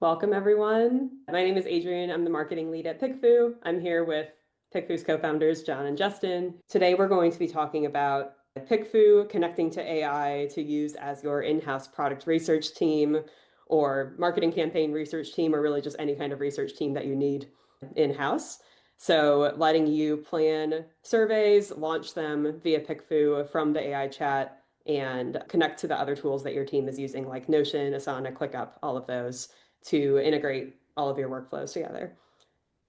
Welcome, everyone. My name is Adrienne. I'm the marketing lead at PickFu. I'm here with PickFu's co-founders, John and Justin. Today, we're going to be talking about PickFu connecting to AI to use as your in-house product research team or marketing campaign research team, or really just any kind of research team that you need in-house. So letting you plan surveys, launch them via PickFu from the AI chat, and connect to the other tools that your team is using, like Notion, Asana, ClickUp, all of those to integrate all of your workflows together.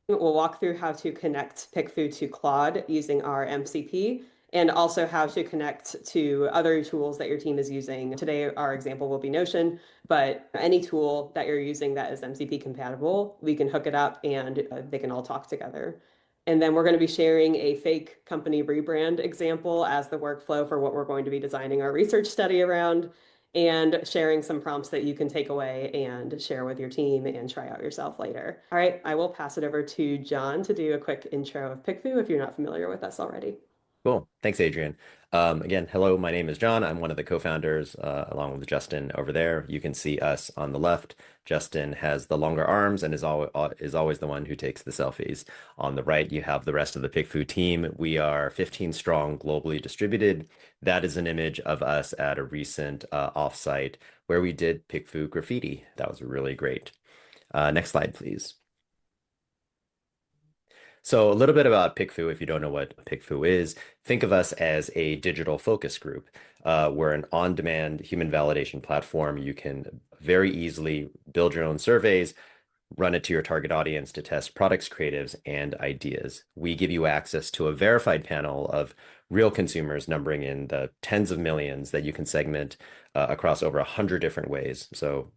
We'll walk through how to connect PickFu to Claude using our MCP and also how to connect to other tools that your team is using. Today, our example will be Notion, but any tool that you're using that is MCP compatible, we can hook it up and they can all talk together. And then we're going to be sharing a fake company rebrand example as the workflow for what we're going to be designing our research study around, and sharing some prompts that you can take away and share with your team and try out yourself later. All right, I will pass it over to John to do a quick intro of PickFu if you're not familiar with us already. Cool. Thanks, Adrian. Again, hello, my name is John. I'm one of the co-founders, along with Justin over there. You can see us on the left. Justin has the longer arms and is always the one who takes the selfies. On the right, you have the rest of the PickFu team. We are 15 strong, globally distributed. That is an image of us at a recent offsite where we did PickFu graffiti. That was really great. Next slide, please. So a little bit about PickFu, if you don't know what PickFu is, think of us as a digital focus group. We're an on-demand human validation platform. You can very easily build your own surveys, run it to your target audience to test products, creatives, and ideas. We give you access to a verified panel of real consumers numbering in the tens of millions that you can segment across over 100 different ways. So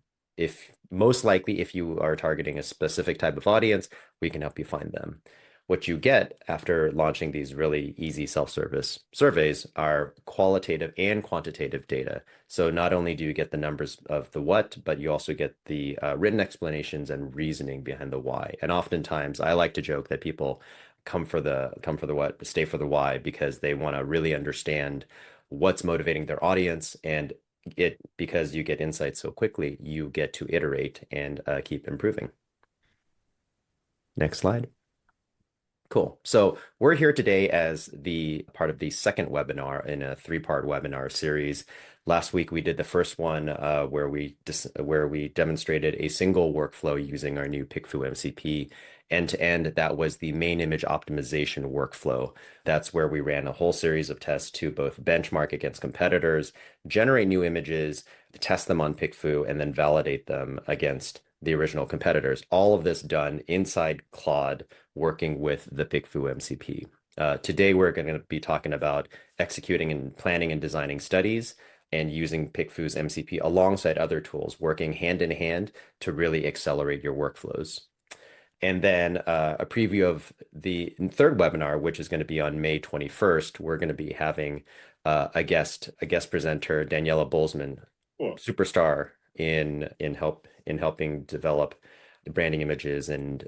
most likely, if you are targeting a specific type of audience, we can help you find them. What you get after launching these really easy self-service surveys are qualitative and quantitative data. So not only do you get the numbers of the what, but you also get the written explanations and reasoning behind the why. And oftentimes, I like to joke that people come for the what, but stay for the why, because they want to really understand what's motivating their audience, and because you get insights so quickly, you get to iterate and keep improving. Next slide. Cool. So we're here today as the part of the second webinar in a three-part webinar series. Last week we did the first one where we demonstrated a single workflow using our new PickFu MCP end to end. That was the main image optimization workflow. That's where we ran a whole series of tests to both benchmark against competitors, generate new images, test them on PickFu, and then validate them against the original competitors. All of this done inside Claude, working with the PickFu MCP. Today, we're going to be talking about executing and planning and designing studies and using PickFu's MCP alongside other tools, working hand in hand to really accelerate your workflows. And then a preview of the third webinar, which is going to be on May 21st. We're going to be having a guest presenter, Daniela Bolzmann, cool, superstar in helping develop the branding images and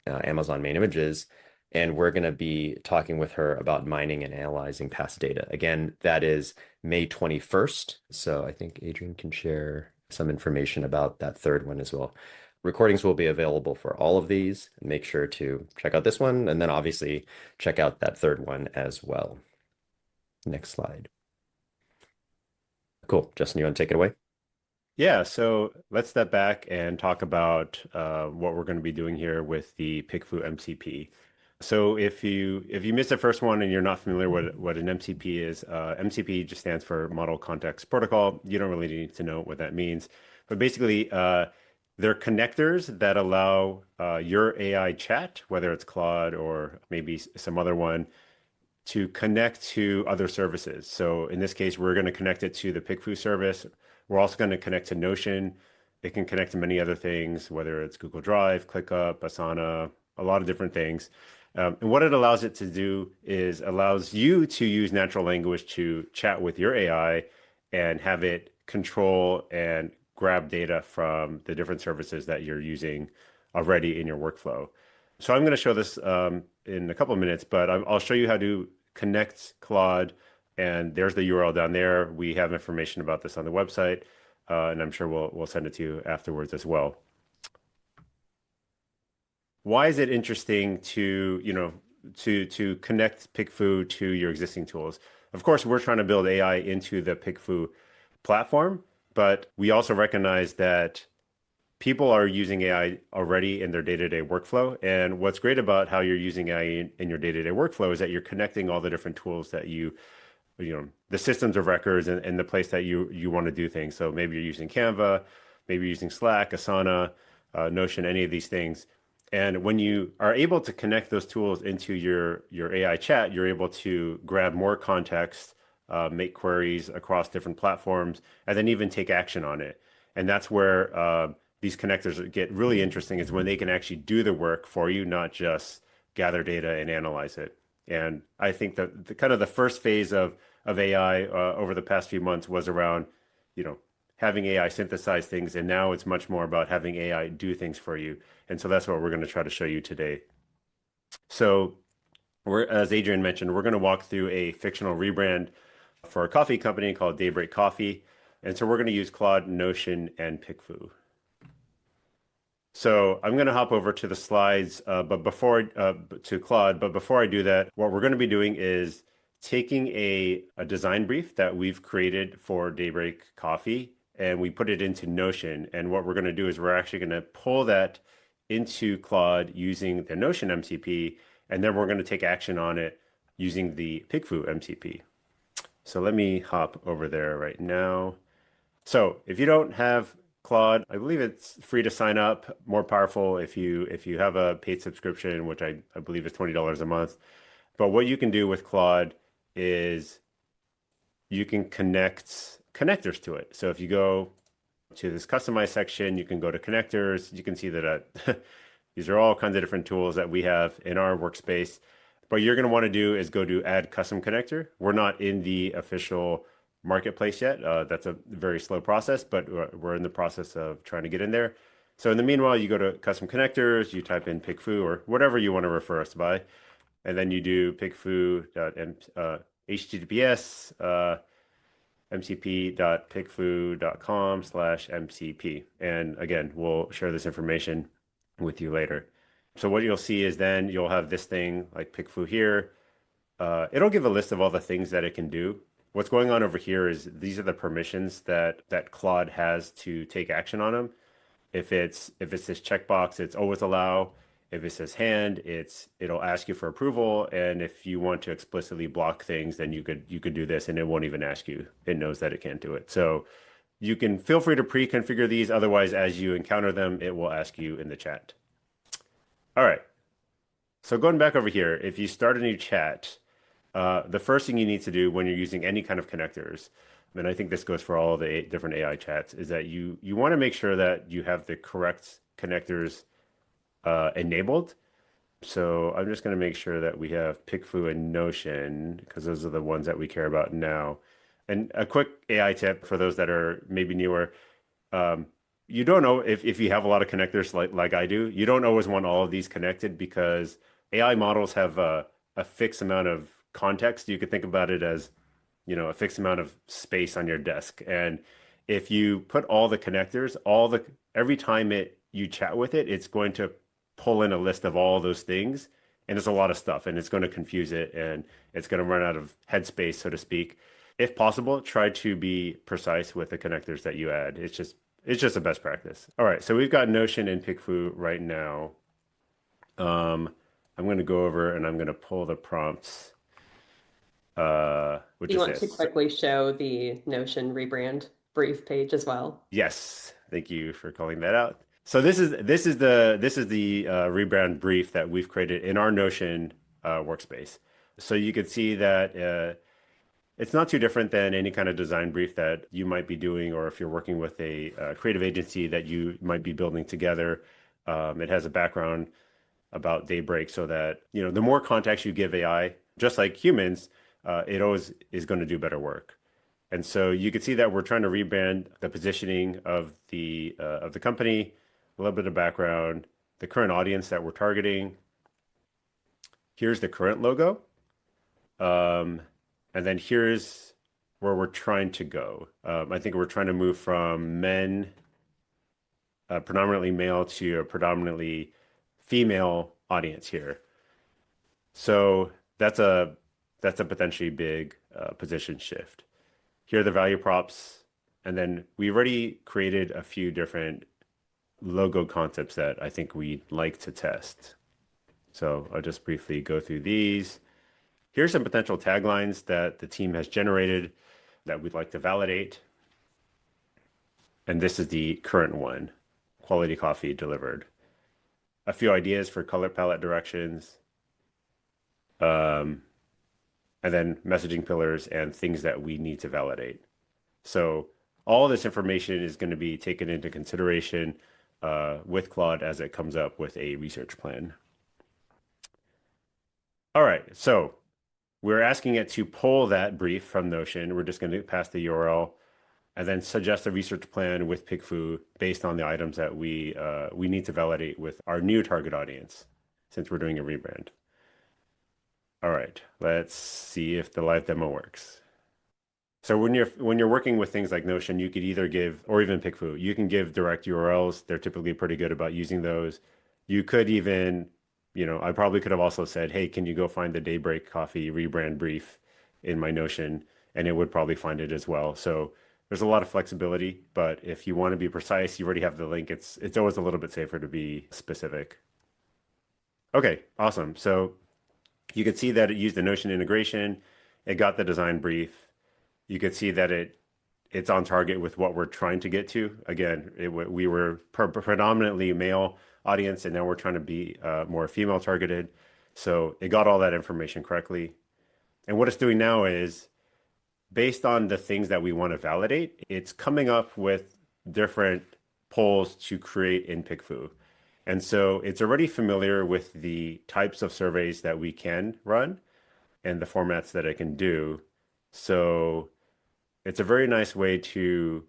Amazon main images. And we're going to be talking with her about mining and analyzing past data. Again, that is May 21st. So I think Adrian can share some information about that third one as well. Recordings will be available for all of these. Make sure to check out this one, and then obviously check out that third one as well. Next slide. Cool. Justin, you want to take it away? Yeah, so let's step back and talk about what we're going to be doing here with the PickFu MCP. So if you missed the first one and you're not familiar with what an MCP is, MCP just stands for Model Context Protocol. You don't really need to know what that means, but basically they're connectors that allow your AI chat, whether it's Claude or maybe some other one, to connect to other services. So in this case, we're going to connect it to the PickFu service. We're also going to connect to Notion. It can connect to many other things, whether it's Google Drive, ClickUp, Asana, a lot of different things. And what it allows it to do is allows you to use natural language to chat with your AI and have it control and grab data from the different services that you're using already in your workflow. So I'm going to show this in a couple of minutes, but I'll show you how to connect Claude. And there's the URL down there. We have information about this on the website, and I'm sure we'll send it to you afterwards as well. why is it interesting to, to connect PickFu to your existing tools? Of course, we're trying to build AI into the PickFu platform, but we also recognize that people are using AI already in their day-to-day workflow. And what's great about how you're using AI in your day-to-day workflow is that you're connecting all the different tools that the systems of records and the place that you want to do things. So maybe you're using Canva, maybe you're using Slack, Asana, Notion, any of these things. And when you are able to connect those tools into your AI chat, you're able to grab more context, make queries across different platforms, and then even take action on it. And that's where these connectors get really interesting, is when they can actually do the work for you, not just gather data and analyze it. And I think that the kind of the first phase of AI over the past few months was around, having AI synthesize things, and now it's much more about having AI do things for you. And so that's what we're going to try to show you today. So as Adrian mentioned, we're going to walk through a fictional rebrand for a coffee company called Daybreak Coffee. And so we're going to use Claude, Notion, and PickFu. So I'm going to hop over to the slides, to Claude. But before I do that, what we're going to be doing is taking a design brief that we've created for Daybreak Coffee, and we put it into Notion. And what we're going to do is we're actually going to pull that into Claude using the Notion MCP, and then we're going to take action on it using the PickFu MCP. So let me hop over there right now. So if you don't have Claude, I believe it's free to sign up, more powerful if you have a paid subscription, which I believe is $20 a month. But what you can do with Claude is you can connect connectors to it. So if you go to this customize section, you can go to connectors. You can see that these are all kinds of different tools that we have in our workspace. What you're going to want to do is go to add custom connector. We're not in the official marketplace yet. That's a very slow process, but we're in the process of trying to get in there. So in the meanwhile, you go to custom connectors, you type in PickFu or whatever you want to refer us by, and then you do PickFu.https mcp.pickfu.com/mcp. And again, we'll share this information with you later. So what you'll see is then you'll have this thing like PickFu here. It'll give a list of all the things that it can do. What's going on over here is these are the permissions that Claude has to take action on them. If it's this checkbox, it's always allow. If it says hand, it'll ask you for approval. And if you want to explicitly block things, then you could do this and it won't even ask you. It knows that it can't do it. So you can feel free to pre-configure these. Otherwise, as you encounter them, it will ask you in the chat. All right. So going back over here, if you start a new chat, the first thing you need to do when you're using any kind of connectors, and I think this goes for all the different AI chats, is that you want to make sure that you have the correct connectors enabled. So I'm just going to make sure that we have PickFu and Notion, because those are the ones that we care about now. And a quick AI tip for those that are maybe newer, you don't know if you have a lot of connectors like I do, you don't always want all of these connected, because AI models have a fixed amount of context. You could think about it as, a fixed amount of space on your desk. And if you put all the connectors, every time you chat with it, it's going to pull in a list of all those things. And it's a lot of stuff, and it's going to confuse it, and it's going to run out of headspace, so to speak. If possible, try to be precise with the connectors that you add. It's just a best practice. All right, so we've got Notion and PickFu right now. I'm going to go over and I'm going to pull the prompts. Do you want to quickly show the Notion rebrand brief page as well? Yes, thank you for calling that out. So this is the rebrand brief that we've created in our Notion workspace. So you can see that it's not too different than any kind of design brief that you might be doing, or if you're working with a creative agency that you might be building together. It has a background about Daybreak, so that the more context you give AI, just like humans, it always is going to do better work. And so you can see that we're trying to rebrand the positioning of the company, a little bit of background, the current audience that we're targeting. Here's the current logo. And then here's where we're trying to go. I think we're trying to move from predominantly male, to a predominantly female audience here. So that's a potentially big position shift. Here are the value props, and then we already created a few different logo concepts that I think we'd like to test. So I'll just briefly go through these. Here's some potential taglines that the team has generated that we'd like to validate. And this is the current one, quality coffee delivered. A few ideas for color palette directions, and then messaging pillars and things that we need to validate. So all this information is going to be taken into consideration with Claude as it comes up with a research plan. All right, so we're asking it to pull that brief from Notion. We're just going to pass the URL and then suggest a research plan with PickFu based on the items that we need to validate with our new target audience since we're doing a rebrand. All right, let's see if the live demo works. So when you're working with things like Notion, you could either give, or even PickFu, you can give direct URLs. They're typically pretty good about using those. You could even, I probably could have also said, hey, can you go find the Daybreak Coffee rebrand brief in my Notion? And it would probably find it as well. So there's a lot of flexibility, but if you want to be precise, you already have the link. It's always a little bit safer to be specific. Okay, awesome. So you could see that it used the Notion integration. It got the design brief. You could see that it's on target with what we're trying to get to. Again, we were predominantly male audience, and now we're trying to be more female targeted. So it got all that information correctly. And what it's doing now is, based on the things that we want to validate, it's coming up with different polls to create in PickFu. And so it's already familiar with the types of surveys that we can run and the formats that it can do. So it's a very nice way to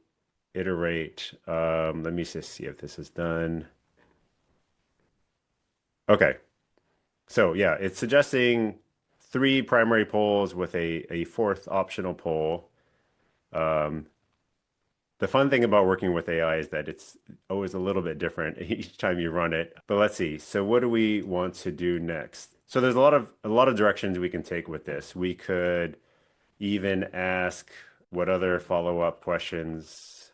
iterate. Let me just see if this is done. Okay. So yeah, it's suggesting 3 primary polls with a fourth optional poll. The fun thing about working with AI is that it's always a little bit different each time you run it. But let's see. So what do we want to do next? So there's a lot of directions we can take with this. We could even ask what other follow-up questions,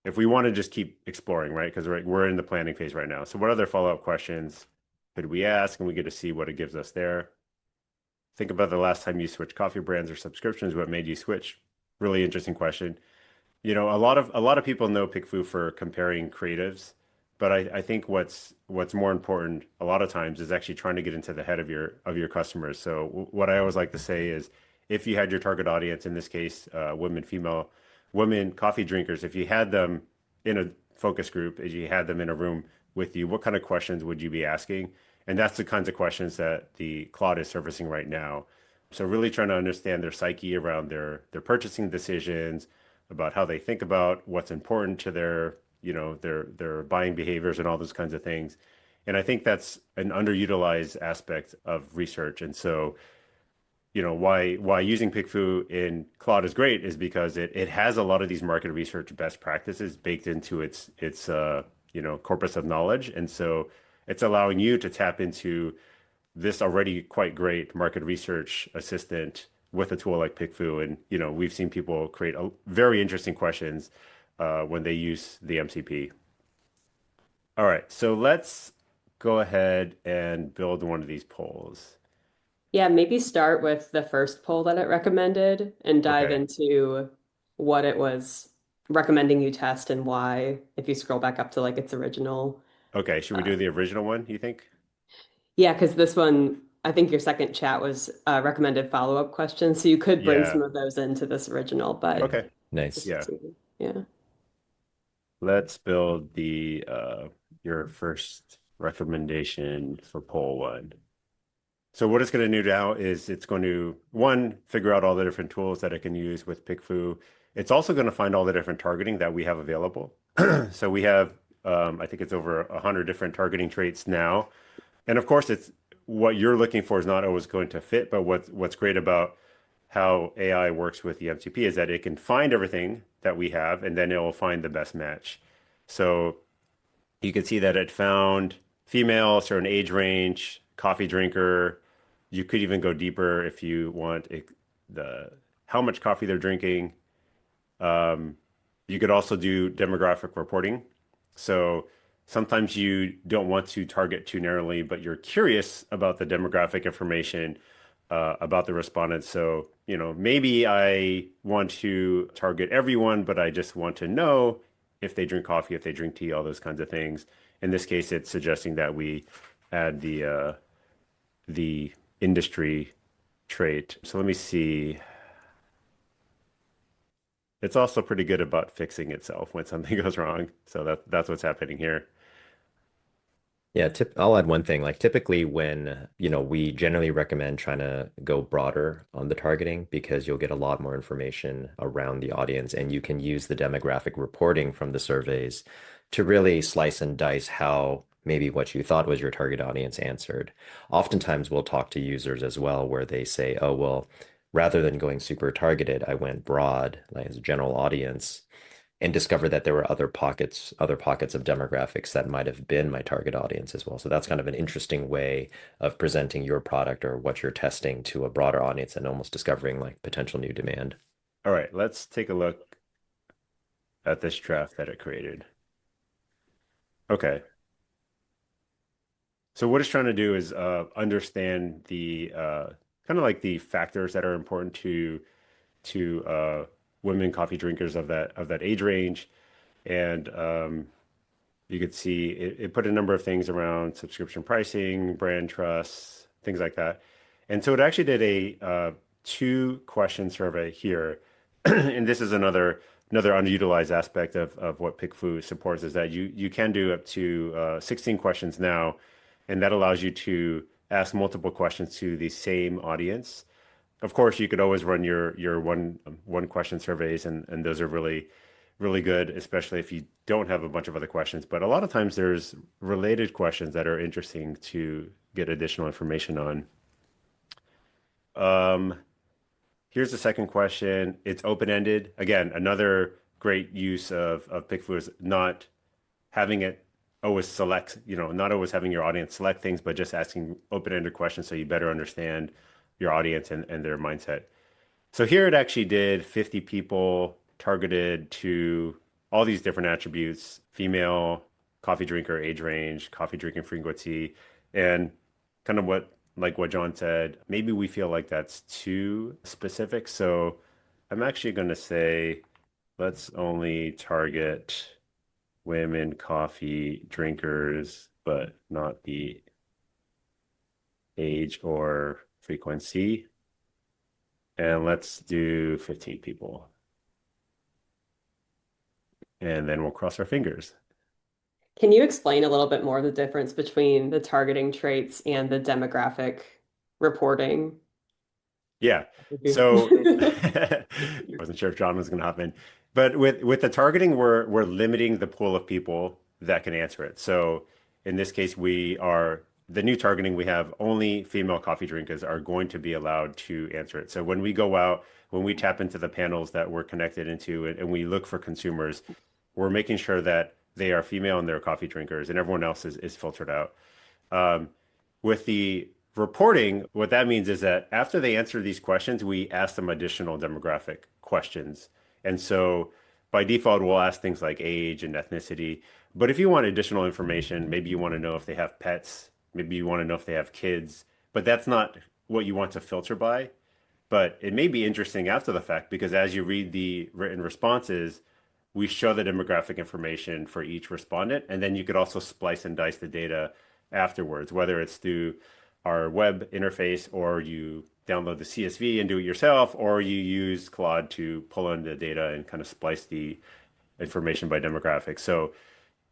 if we want to just keep exploring, right? Because we're in the planning phase right now. So what other follow-up questions could we ask? And we get to see what it gives us there. Think about the last time you switched coffee brands or subscriptions. What made you switch? Really interesting question. A lot of people know PickFu for comparing creatives, but I think what's more important a lot of times is actually trying to get into the head of your customers. So what I always like to say is, if you had your target audience, in this case, women coffee drinkers, if you had them in a focus group, as you had them in a room with you, what kind of questions would you be asking? And that's the kinds of questions that the Claude is surfacing right now. So really trying to understand their psyche around their purchasing decisions, about how they think about what's important to their buying behaviors and all those kinds of things. And I think that's an underutilized aspect of research. And so, why using PickFu in Claude is great is because it has a lot of these market research best practices baked into its corpus of knowledge. And so it's allowing you to tap into this already quite great market research assistant with a tool like PickFu. And, we've seen people create very interesting questions when they use the MCP. All right, so let's go ahead and build one of these polls. Yeah, maybe start with the first poll that it recommended and dive Okay. into what it was recommending you test and why, if you scroll back up to like its original. Okay, should we do the original one, you think? Yeah, because this one, I think your second chat was recommended follow-up questions. So you could bring some Yeah. of those into this original, but Okay. Nice. Yeah. yeah. Let's build the your first recommendation for poll 1. So what it's going to do now is it's going to, one, figure out all the different tools that it can use with PickFu. It's also going to find all the different targeting that we have available. So we have, I think it's over 100 different targeting traits now. And of course, it's what you're looking for is not always going to fit, but what's great about how AI works with the MCP is that it can find everything that we have, and then it will find the best match. So you can see that it found female, certain age range, coffee drinker. You could even go deeper if you want the how much coffee they're drinking. Um, you could also do demographic reporting. So sometimes you don't want to target too narrowly, but you're curious about the demographic information about the respondents. So, maybe I want to target everyone, but I just want to know if they drink coffee, if they drink tea, all those kinds of things. In this case, it's suggesting that we add the industry trait. So let me see. It's also pretty good about fixing itself when something goes wrong. So that's what's happening here. Yeah, I'll add one thing. Like typically when, we generally recommend trying to go broader on the targeting because you'll get a lot more information around the audience and you can use the demographic reporting from the surveys to really slice and dice how maybe what you thought was your target audience answered. Oftentimes we'll talk to users as well where they say, oh, well, rather than going super targeted, I went broad, like as a general audience and discovered that there were other pockets of demographics that might have been my target audience as well. So that's kind of an interesting way of presenting your product or what you're testing to a broader audience and almost discovering like potential new demand. All right, let's take a look at this draft that it created. Okay. So what it's trying to do is understand the kind of like the factors that are important to women coffee drinkers of that age range, and you could see it put a number of things around subscription pricing, brand trust, things like that. And so it actually did a two-question survey here, and this is another underutilized aspect of what PickFu supports is that you can do up to 16 questions now, and that allows you to ask multiple questions to the same audience. Of course, you could always run your one question surveys, and those are really good, especially if you don't have a bunch of other questions. But a lot of times there's related questions that are interesting to get additional information on. Um, Here's the second question. It's open-ended. Again, another great use of PickFu is not having it always select, not always having your audience select things, but just asking open-ended questions so you better understand your audience and their mindset. So here it actually did 50 people targeted to all these different attributes, female, coffee drinker, age range, coffee drinking frequency, and kind of what John said, maybe we feel like that's too specific. So I'm actually going to say, let's only target women coffee drinkers, but not the age or frequency. And let's do 15 people. And then we'll cross our fingers. Can you explain a little bit more the difference between the targeting traits and the demographic reporting? Yeah. So I wasn't sure if John was going to hop in, but with the targeting, we're limiting the pool of people that can answer it. So in this case, the new targeting we have only female coffee drinkers are going to be allowed to answer it. So when we go out, when we tap into the panels that we're connected into, and we look for consumers, we're making sure that they are female and they're coffee drinkers, and everyone else is filtered out. Um, with the reporting, what that means is that after they answer these questions, we ask them additional demographic questions. And so by default, we'll ask things like age and ethnicity. But if you want additional information, maybe you want to know if they have pets, maybe you want to know if they have kids, but that's not what you want to filter by. But it may be interesting after the fact because as you read the written responses, we show the demographic information for each respondent, and then you could also splice and dice the data afterwards, whether it's through our web interface or you download the CSV and do it yourself, or you use Claude to pull in the data and kind of splice the information by demographics. So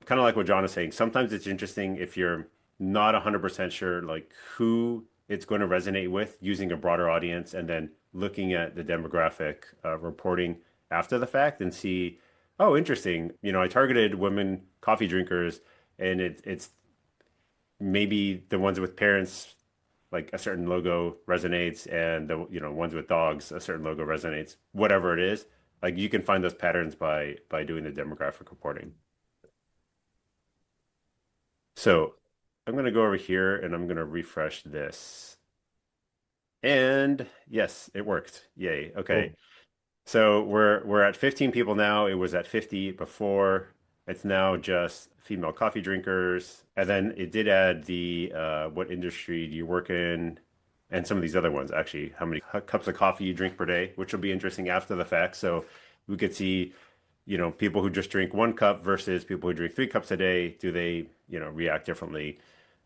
kind of like what John is saying, sometimes it's interesting if you're not 100% sure like who it's going to resonate with using a broader audience and then looking at the demographic reporting after the fact and see, oh, interesting. I targeted women coffee drinkers and it's maybe the ones with parents, like a certain logo resonates and the, ones with dogs, a certain logo resonates, whatever it is. Like you can find those patterns by doing the demographic reporting. So I'm going to go over here and I'm going to refresh this. And yes, it worked. Yay. Okay. Cool. So we're at 15 people now. It was at 50 before. It's now just female coffee drinkers. And then it did add the what industry do you work in? And some of these other ones, actually, how many cups of coffee you drink per day, which will be interesting after the fact. So we could see, people who just drink 1 cup versus people who drink 3 cups a day. Do they, react differently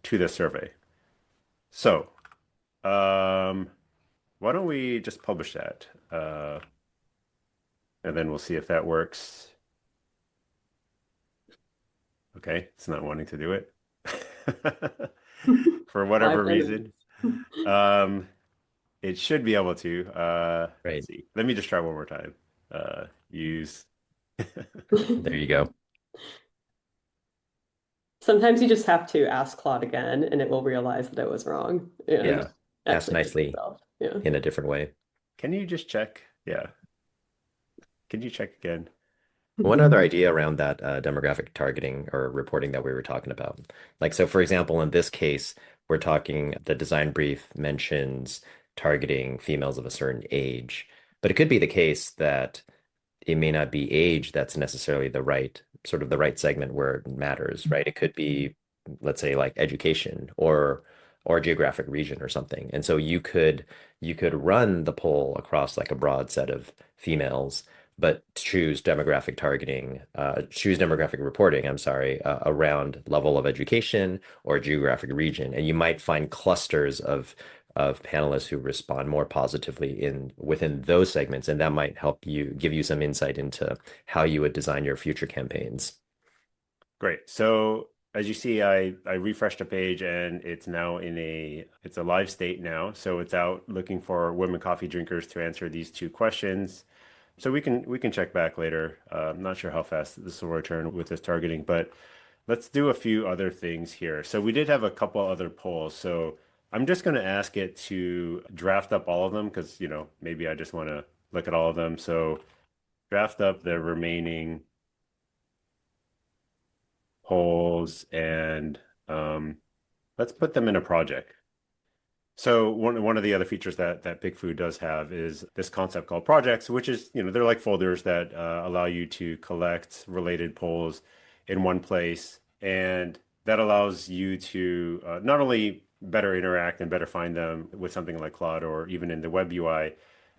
to the survey? So, why don't we just publish that? And then we'll see if that works. Okay, it's not wanting to do it for whatever 5 minutes. reason. It should be able to. Right. Let's see. Let me just try one more time. Use. There you go. Sometimes you just have to ask Claude again and it will realize that it was wrong and Yeah. Ask actually fix nicely itself. Yeah. in a different way. Can you just check? Yeah. Can you check again? One other idea around that demographic targeting or reporting that we were talking about. Like, so for example, in this case, we're talking the design brief mentions targeting females of a certain age, but it could be the case that it may not be age that's necessarily the right sort of the right segment where it matters, right? It could be, let's say, like education or geographic region or something. And so you could run the poll across like a broad set of females, but choose demographic targeting, choose demographic reporting, I'm sorry, around level of education or geographic region. And you might find clusters of panelists who respond more positively in within those segments, and that might help you give you some insight into how you would design your future campaigns. Great. So as you see, I refreshed a page and it's now it's a live state now. So it's out looking for women coffee drinkers to answer these 2 questions. So we can check back later. I'm not sure how fast this will return with this targeting, but let's do a few other things here. So we did have a couple other polls. So I'm just going to ask it to draft up all of them because, maybe I just want to look at all of them. So draft up the remaining polls and let's put them in a project. So one of the other features that PickFu does have is this concept called projects, which is, they're like folders that allow you to collect related polls in one place. And that allows you to not only better interact and better find them with something like Claude or even in the web UI,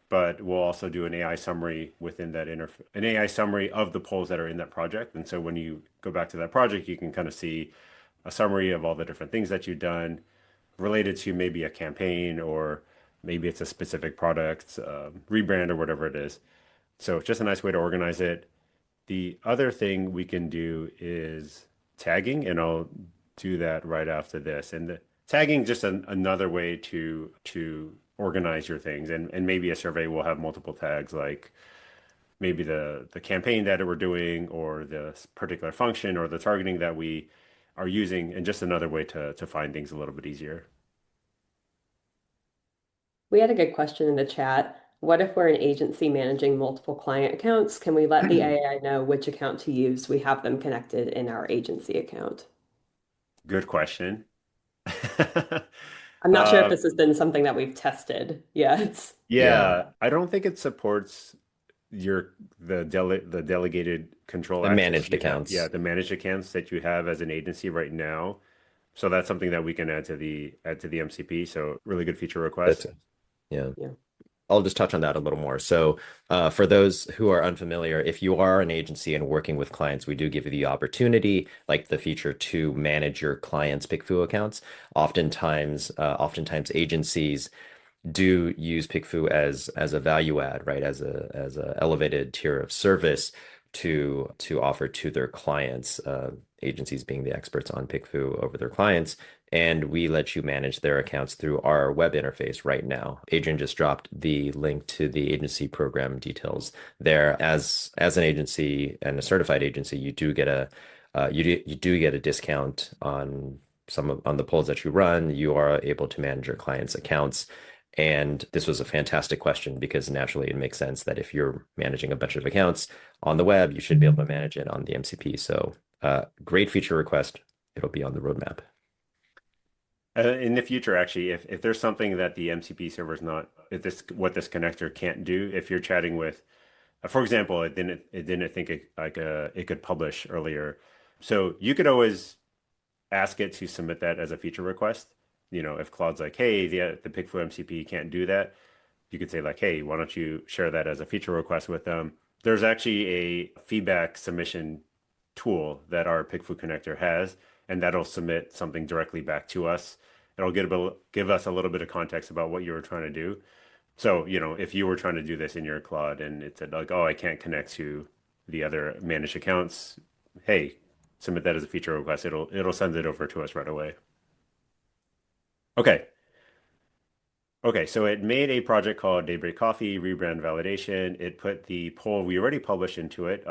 but we'll also do an AI summary within that an AI summary of the polls that are in that project. And so when you go back to that project, you can kind of see a summary of all the different things that you've done related to maybe a campaign or maybe it's a specific product, rebrand or whatever it is. So it's just a nice way to organize it. The other thing we can do is tagging, and I'll do that right after this. And the tagging just another way to organize your things. And maybe a survey will have multiple tags, like maybe the campaign that we're doing or the particular function or the targeting that we are using, and just another way to find things a little bit easier. We had a good question in the chat. What if we're an agency managing multiple client accounts? Can we let the AI know which account to use? We have them connected in our agency account. Good question. I'm not sure if this has been something that we've tested yet. Yeah, I don't think it supports the delegated control The access managed you have. accounts. Yeah, the managed accounts that you have as an agency right now. So that's something that we can add to the MCP. So really good feature request. Yeah. Yeah. I'll just touch on that a little more. So, for those who are unfamiliar, if you are an agency and working with clients, we do give you the opportunity, like the feature, to manage your clients' PickFu accounts. Oftentimes agencies do use PickFu as a value add, right? As a elevated tier of service to offer to their clients, agencies being the experts on PickFu over their clients. And we let you manage their accounts through our web interface right now. Adrian just dropped the link to the agency program details there. As an agency and a certified agency, you do get a discount on on the polls that you run. You are able to manage your clients' accounts. And this was a fantastic question because naturally it makes sense that if you're managing a bunch of accounts on the web, you should be able to manage it on the MCP. So great feature request. It'll be on the roadmap. In the future, actually, if there's something that the MCP server is not, if this what this connector can't do, if you're chatting with, for example, it didn't think it could publish earlier, so you could always ask it to submit that as a feature request. If Claude's like, hey, the PickFu MCP can't do that, you could say like, hey, why don't you share that as a feature request with them? There's actually a feedback submission tool that our PickFu connector has, and that'll submit something directly back to us. It'll give us a little bit of context about what you were trying to do. So, if you were trying to do this in your Claude and it said like, oh, I can't connect to the other managed accounts, hey, submit that as a feature request. It'll send it over to us right away. Okay. Okay, so it made a project called Daybreak Coffee, Rebrand Validation. It put the poll we already published into it.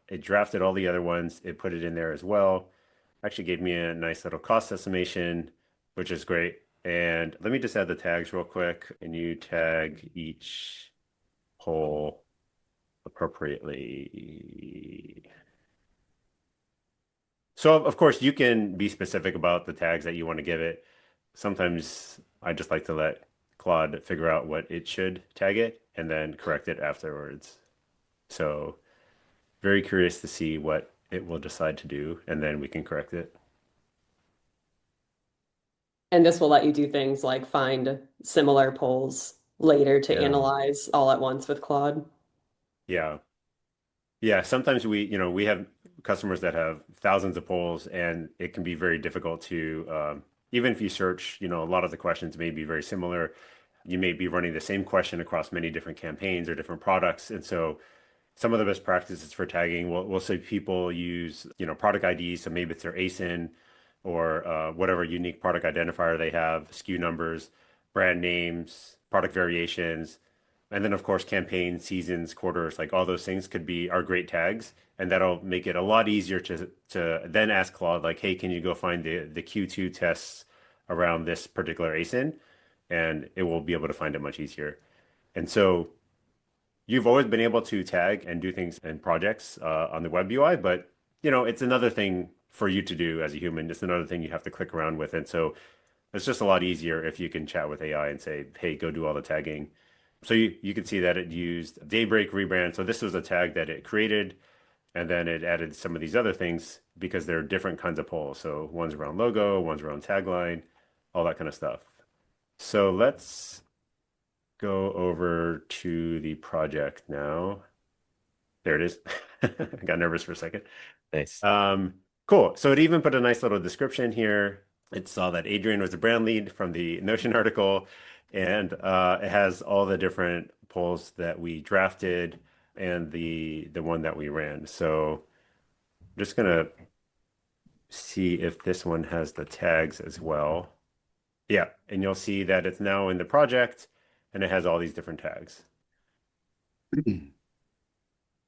It drafted all the other ones. It put it in there as well. Actually gave me a nice little cost estimation, which is great. And let me just add the tags real quick. And you tag each poll appropriately. So of course you can be specific about the tags that you want to give it. Sometimes I just like to let Claude figure out what it should tag it and then correct it afterwards. So very curious to see what it will decide to do, and then we can correct it. And this will let you do things like find similar polls later to Yeah. analyze all at once with Claude. Yeah. Yeah. Sometimes we have customers that have thousands of polls, and it can be very difficult to, even if you search, a lot of the questions may be very similar. You may be running the same question across many different campaigns or different products. And so some of the best practices for tagging, we'll say people use, product IDs. So maybe it's their ASIN or whatever unique product identifier they have, SKU numbers, brand names, product variations, and then of course campaigns, seasons, quarters, like all those things could be our great tags, and that'll make it a lot easier to then ask Claude like, hey, can you go find the Q2 tests around this particular ASIN, and it will be able to find it much easier. And so you've always been able to tag and do things in projects on the web UI, but it's another thing for you to do as a human. It's another thing you have to click around with. And so it's just a lot easier if you can chat with AI and say, hey, go do all the tagging. So you can see that it used Daybreak Rebrand. So this was a tag that it created, and then it added some of these other things because they're different kinds of polls. So one's around logo, one's around tagline, all that kind of stuff. So let's go over to the project now. There it is. I got nervous for a second. Nice. Cool. So it even put a nice little description here. It saw that Adrian was the brand lead from the Notion article, and it has all the different polls that we drafted and the one that we ran. So I'm just gonna see if this one has the tags as well. Yeah, and you'll see that it's now in the project and it has all these different tags.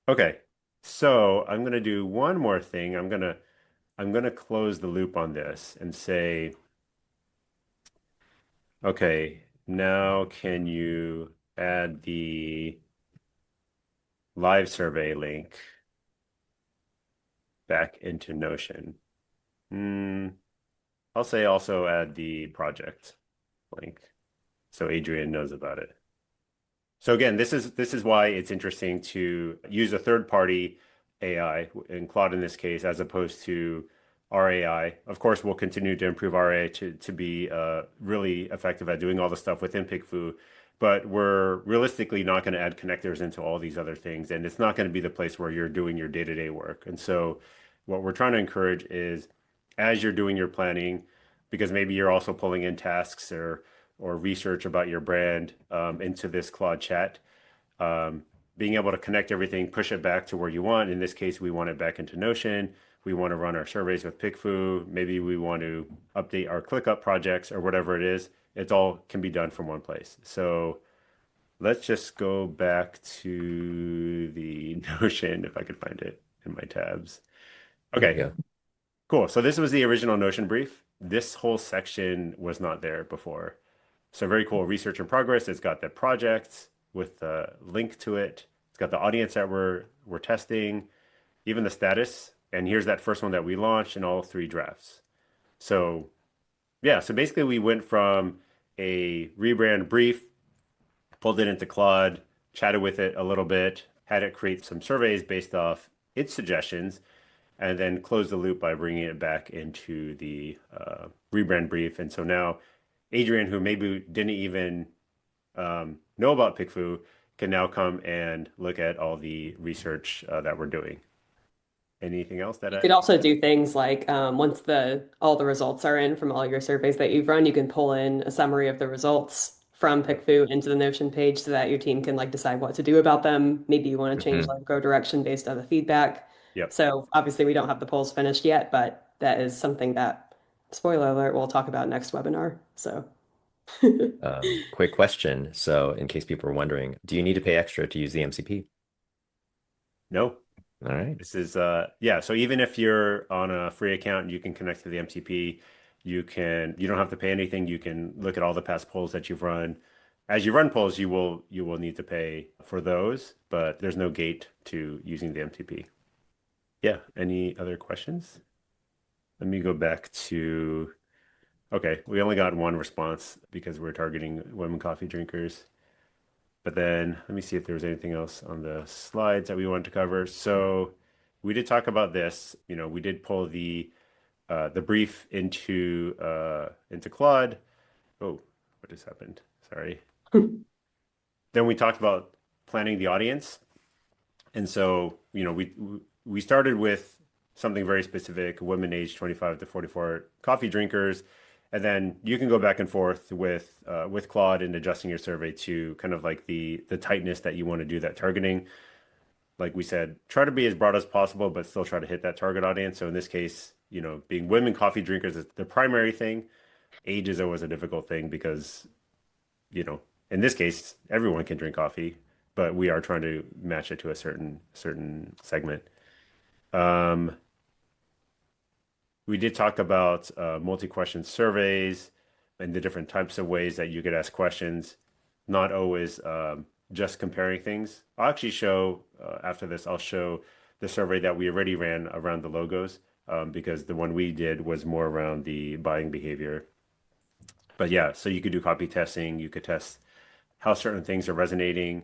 Okay, so I'm gonna do one more thing. I'm gonna close the loop on this and say, okay, now can you add the live survey link back into Notion? I'll say also add the project link so Adrian knows about it. So again, this is why it's interesting to use a third-party AI, in Claude in this case, as opposed to our AI. Of course, we'll continue to improve our AI to be really effective at doing all the stuff within PickFu, but we're realistically not going to add connectors into all these other things, and it's not going to be the place where you're doing your day-to-day work. And so what we're trying to encourage is as you're doing your planning, because maybe you're also pulling in tasks or research about your brand into this Claude chat, being able to connect everything, push it back to where you want. In this case, we want it back into Notion. We want to run our surveys with PickFu. Maybe we want to update our ClickUp projects or whatever it is. It all can be done from one place. So let's just go back to the Notion if I could find it in my tabs. Okay. Yeah. Cool. So this was the original Notion brief. This whole section was not there before. So very cool. Research in progress. It's got the project with the link to it. It's got the audience that we're testing, even the status. And here's that first one that we launched in all three drafts. So Yeah, so basically we went from a rebrand brief, pulled it into Claude, chatted with it a little bit, had it create some surveys based off its suggestions, and then closed the loop by bringing it back into the rebrand brief. And so now Adrian, who maybe didn't even know about PickFu, can now come and look at all the research that we're doing. Anything else that You I? could also do things like once the all the results are in from all your surveys that you've run, you can pull in a summary of the results from PickFu into the Notion page so that your team can like decide what to do about them. Maybe you want to change Mhm. like go direction based on the feedback. Yep. So obviously we don't have the polls finished yet, but that is something that, spoiler alert, we'll talk about next webinar. So Quick question. So, in case people are wondering, do you need to pay extra to use the MCP? No. All right. This is yeah, so even if you're on a free account, you can connect to the MCP. You don't have to pay anything. You can look at all the past polls that you've run. As you run polls, you will need to pay for those, but there's no gate to using the MCP. Yeah, any other questions? Let me go back to okay, we only got one response because we're targeting women coffee drinkers. But then let me see if there was anything else on the slides that we wanted to cover. So we did talk about this. We did pull the brief into Claude. Oh, what just happened? Sorry. Then we talked about planning the audience. And so, we started with something very specific, women aged 25 to 44 coffee drinkers. And then you can go back and forth with Claude and adjusting your survey to kind of like the tightness that you want to do that targeting. Like we said, try to be as broad as possible, but still try to hit that target audience. So in this case, being women coffee drinkers is the primary thing. Age is always a difficult thing because, you know, in this case, everyone can drink coffee, but we are trying to match it to a certain segment. Um, we did talk about multi-question surveys and the different types of ways that you could ask questions, not always just comparing things. I'll actually show after this, I'll show the survey that we already ran around the logos because the one we did was more around the buying behavior. But yeah, so you could do copy testing, you could test how certain things are resonating,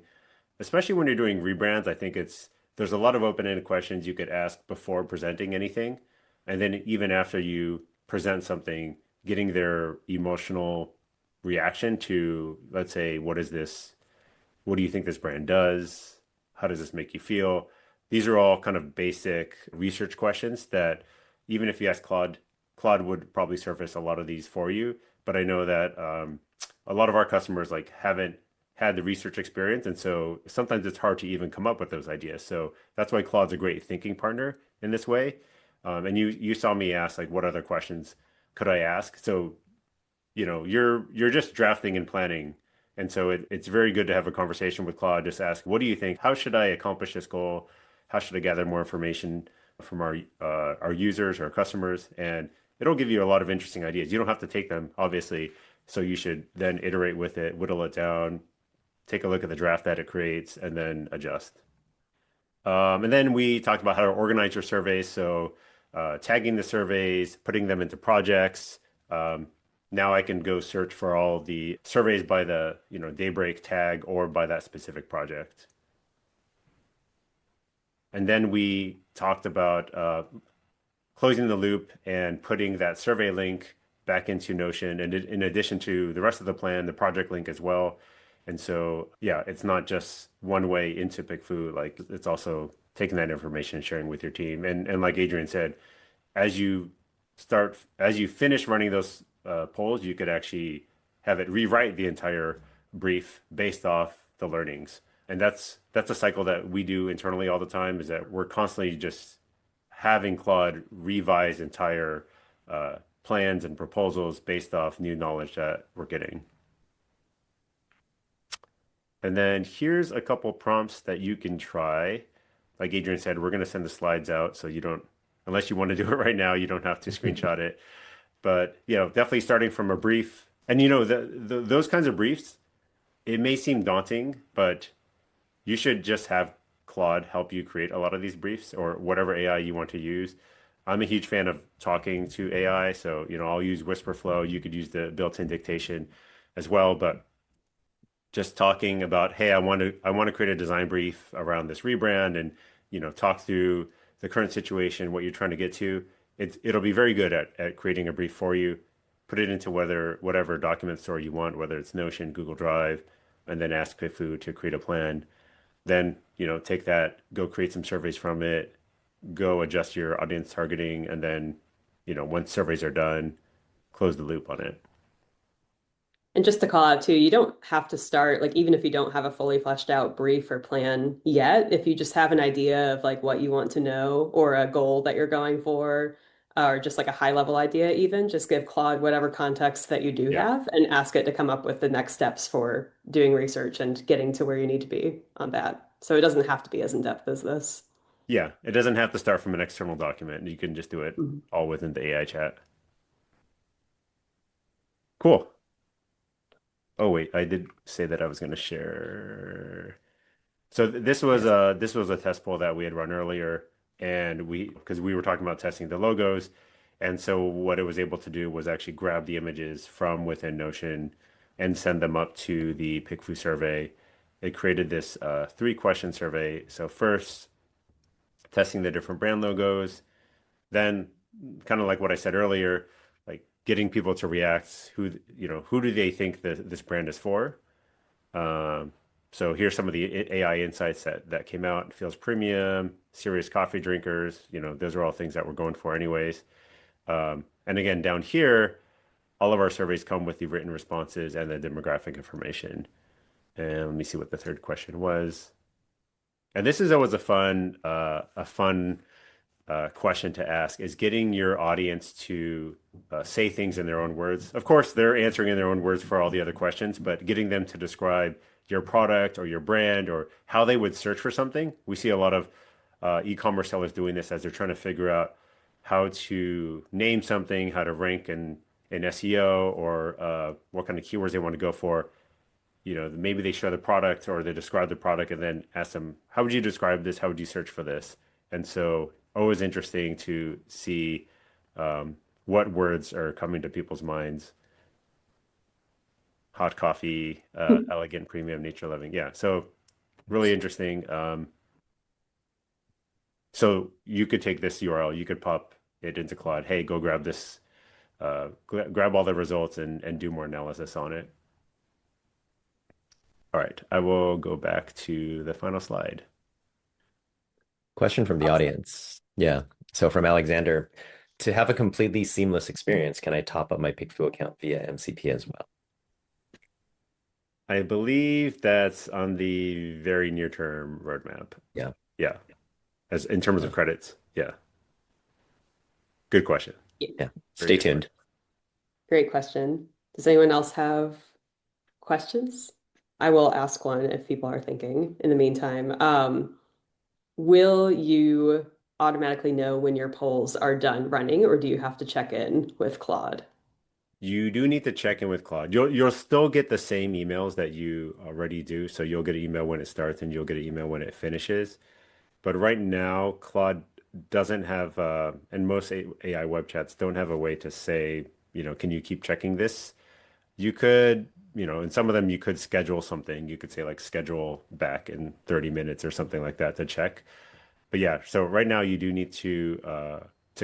especially when you're doing rebrands. I think there's a lot of open-ended questions you could ask before presenting anything. And then even after you present something, getting their emotional reaction to, let's say, what is this? What do you think this brand does? How does this make you feel? These are all kind of basic research questions that even if you ask Claude, Claude would probably surface a lot of these for you. But I know that a lot of our customers like haven't had the research experience, and so sometimes it's hard to even come up with those ideas. So that's why Claude's a great thinking partner in this way. And you saw me ask like, what other questions could I ask? So you're just drafting and planning. And so it's very good to have a conversation with Claude. Just ask, what do you think? How should I accomplish this goal? How should I gather more information from our users, our customers? And it'll give you a lot of interesting ideas. You don't have to take them, obviously. So you should then iterate with it, whittle it down, take a look at the draft that it creates, and then adjust. And then we talked about how to organize your surveys. So tagging the surveys, putting them into projects. Now I can go search for all the surveys by the daybreak tag or by that specific project. And then we talked about closing the loop and putting that survey link back into Notion, and in addition to the rest of the plan, the project link as well. And so, yeah, it's not just one way into PickFu, like it's also taking that information and sharing with your team. And like Adrian said, as you as you finish running those polls, you could actually have it rewrite the entire brief based off the learnings. And that's a cycle that we do internally all the time, is that we're constantly just having Claude revise entire plans and proposals based off new knowledge that we're getting. And then here's a couple prompts that you can try. Like Adrian said, we're going to send the slides out, so you don't, unless you want to do it right now, you don't have to screenshot it. But definitely starting from a brief, and those kinds of briefs, it may seem daunting, but you should just have Claude help you create a lot of these briefs or whatever AI you want to use. I'm a huge fan of talking to AI. So, I'll use Whisper Flow. You could use the built-in dictation as well, but just talking about, hey, I want to create a design brief around this rebrand and, talk through the current situation, what you're trying to get to. It'll be very good at creating a brief for you. Put it into whatever document store you want, whether it's Notion, Google Drive, and then ask PickFu to create a plan. Then, take that, go create some surveys from it, go adjust your audience targeting, and then, once surveys are done, close the loop on it. And just to call out too, you don't have to start, like, even if you don't have a fully fleshed out brief or plan yet, if you just have an idea of like what you want to know or a goal that you're going for, or just like a high level idea, even just give Claude whatever context that you do Yeah. have and ask it to come up with the next steps for doing research and getting to where you need to be on that. So it doesn't have to be as in depth as this. Yeah. It doesn't have to start from an external document. You can just do it Mhm. all within the AI chat. Cool. Oh, wait, I did say that I was going to share. So Yes. this was a test poll that we had run earlier, and because we were talking about testing the logos, and so what it was able to do was actually grab the images from within Notion and send them up to the PickFu survey. It created this 3-question survey. So first, testing the different brand logos, then kind of like what I said earlier, like getting people to react. Who do they think that this brand is for? Um, so here's some of the AI insights that came out. It feels premium, serious coffee drinkers. Those are all things that we're going for anyways. And again, down here, all of our surveys come with the written responses and the demographic information. And let me see what the third question was. And this is always a fun question to ask is getting your audience to say things in their own words. Of course, they're answering in their own words for all the other questions, but getting them to describe your product or your brand or how they would search for something. We see a lot of e-commerce sellers doing this as they're trying to figure out how to name something, how to rank in SEO, or what kind of keywords they want to go for. Maybe they show the product or they describe the product and then ask them, how would you describe this? How would you search for this? And so always interesting to see what words are coming to people's minds. Hot coffee, elegant, premium, nature loving. Yeah. So really interesting. So you could take this URL, you could pop it into Claude. Hey, go grab this, grab all the results and do more analysis on it. All right, I will go back to the final slide. Question from the Awesome. audience. Yeah. So from Alexander, to have a completely seamless experience, can I top up my PickFu account via MCP as well? I believe that's on the very near term roadmap. Yeah. Yeah, as in terms of Uh, credits. Yeah, good question. Yeah, yeah. Very Stay good question. tuned. great question. Does anyone else have questions? I will ask one if people are thinking in the meantime. Will you automatically know when your polls are done running, or do you have to check in with Claude? You do need to check in with Claude. You'll still get the same emails that you already do. So you'll get an email when it starts and you'll get an email when it finishes. But right now, Claude doesn't have, and most AI web chats don't have a way to say, can you keep checking this? You could, in some of them, you could schedule something. You could say like schedule back in 30 minutes or something like that to check. But yeah, so right now you do need to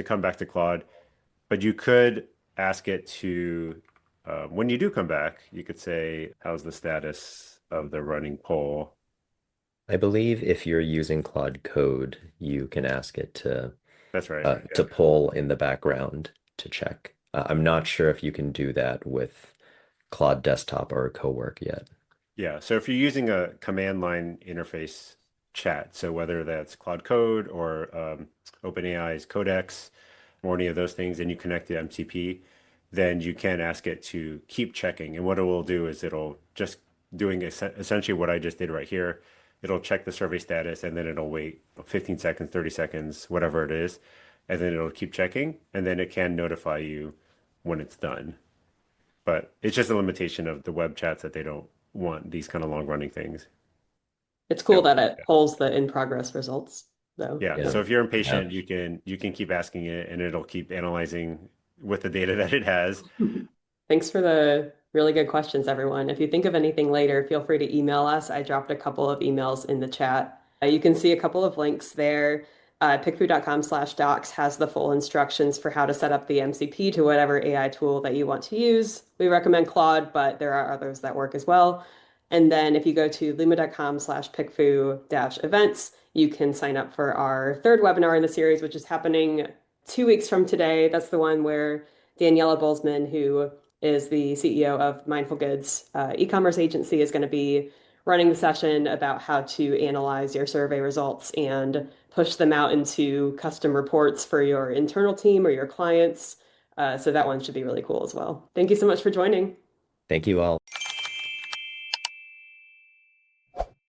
come back to Claude, but you could ask it to, when you do come back, you could say, how's the status of the running poll? I believe if you're using Claude Code, you can ask it That's right. to Yeah. pull in the background to check. I'm not sure if you can do that with Claude Desktop or Cowork yet. Yeah. So if you're using a command line interface chat, so whether that's Cloud Code or OpenAI's Codex or any of those things, and you connect to MCP, then you can ask it to keep checking. And what it will do is it'll just doing essentially what I just did right here. It'll check the survey status and then it'll wait 15 seconds, 30 seconds, whatever it is. And then it'll keep checking. And then it can notify you when it's done. But it's just a limitation of the web chats that they don't want these kind of long running things. It's Yeah. cool that it pulls the in progress results. So Yeah. Yeah. So if you're Yeah. impatient, you can keep asking it and it'll keep analyzing with the data that it has. thanks for the really good questions, everyone. If you think of anything later, feel free to email us. I dropped a couple of emails in the chat. You can see a couple of links there. Pickfu.com/docs has the full instructions for how to set up the MCP to whatever AI tool that you want to use. We recommend Claude, but there are others that work as well. And then if you go to luma.com/pickfu-events, you can sign up for our third webinar in the series, which is happening 2 weeks from today. That's the one where Daniela Bolzmann, who is the CEO of Mindful Goods e-commerce agency, is going to be running the session about how to analyze your survey results and push them out into custom reports for your internal team or your clients. So that one should be really cool as well. Thank you so much for joining. Thank you all.